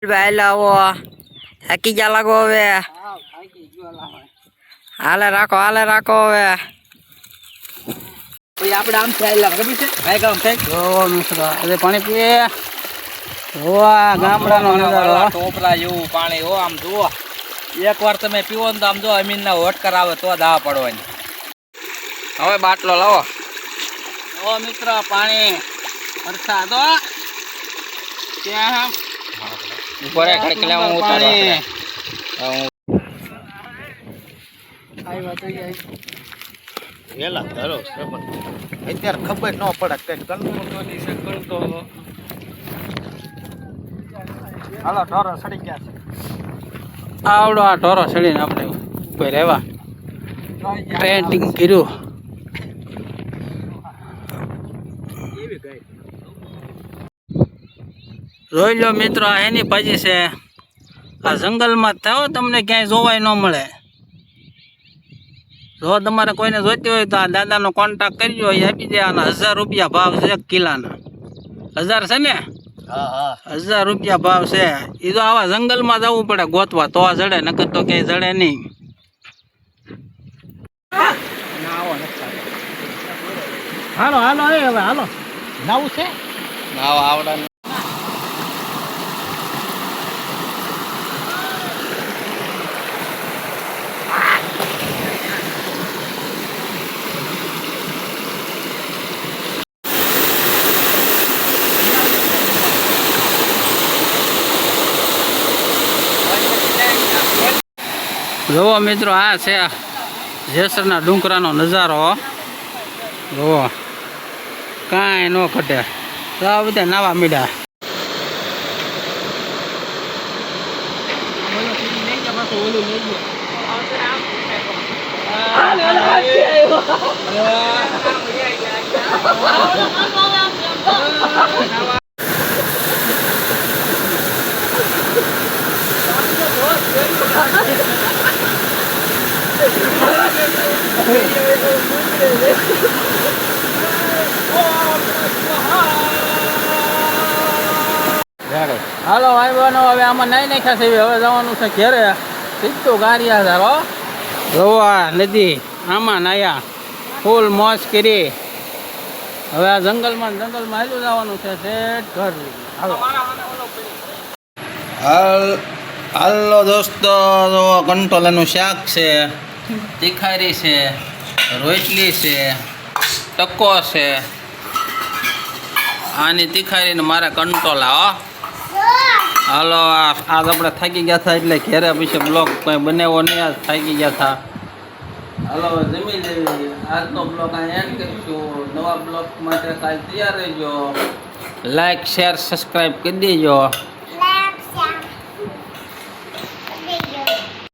ભાઈ લાવો થાકી ગયા લાગો હવે હાલે રાખો હવે આપણે આમ ચાલ્યા ખબર છે ભાઈ ગામ થાય જો મિત્ર એટલે પાણી પીએ ગામડાનો નજારો ટોપલા જેવું પાણી હો આમ જુઓ એકવાર તમે પીવો ને તો આમ જો અમીનના હોટકર આવે તો દાવા પડવાની હવે બાટલો લાવો ઓ મિત્ર પાણી વરસાદ હો ત્યાં ઉપર ખડકલા હું ઉતારો વેલા ધરો અત્યારે ખબર ન પડે કરતો હાલો ઢોરો સડી ગયા છે આવડો આ ઢોરો સડીને આપણે ઉપર રહેવા પેન્ટિંગ કર્યું જોઈ લો મિત્રો એની ભાજી છે આ જંગલમાં થાવ તમને ક્યાંય જોવાય ન મળે જો તમારે કોઈને જોઈતી હોય તો આ દાદાનો કોન્ટેક્ટ કરજો એ આપી દે આના 1000 રૂપિયા ભાવ છે કિલાના 1000 છે ને 1000 રૂપિયા ભાવ છે એ તો આવા જંગલમાં જવું પડે ગોતવા તો જડે નકર તો ક્યાંય જડે નહીં હાલો હવે હાલો નાવું છે નાવ આવડા જોવો મિત્રો આ છે જેસરના ડુંગરાનો નજારો જોવો કાંઈ ન ઘટે તો આ બધા નાવા મીડા હાલો ભાઈ બનો હવે આમાં નહીં નાખ્યા છે હવે જવાનું છે ઘેરે સીધું ગારિયા ધારો જોવા નદી આમાં નાયા ફૂલ મોજ કરી હવે આ જંગલમાં હાલ્યું જવાનું છે સેટ ઘર હાલો દોસ્તો કંટોલાનું શાક છે તીખારી છે રોટલી છે ટકો છે આની તીખારીને મારે કંટોલા હો હાલો આજ આપણે થાકી ગયા હતા એટલે ઘેરે પછી બ્લોગ કંઈ બનાવ્યો નહીં આજ થાકી ગયા હતા હાલો જમી લેવી આજનો બ્લોગ અહીં એન્ડ કરીશું નવા બ્લોગ માટે કાલ તૈયાર રહેજો લાઈક શેર સબસ્ક્રાઈબ કરી દેજો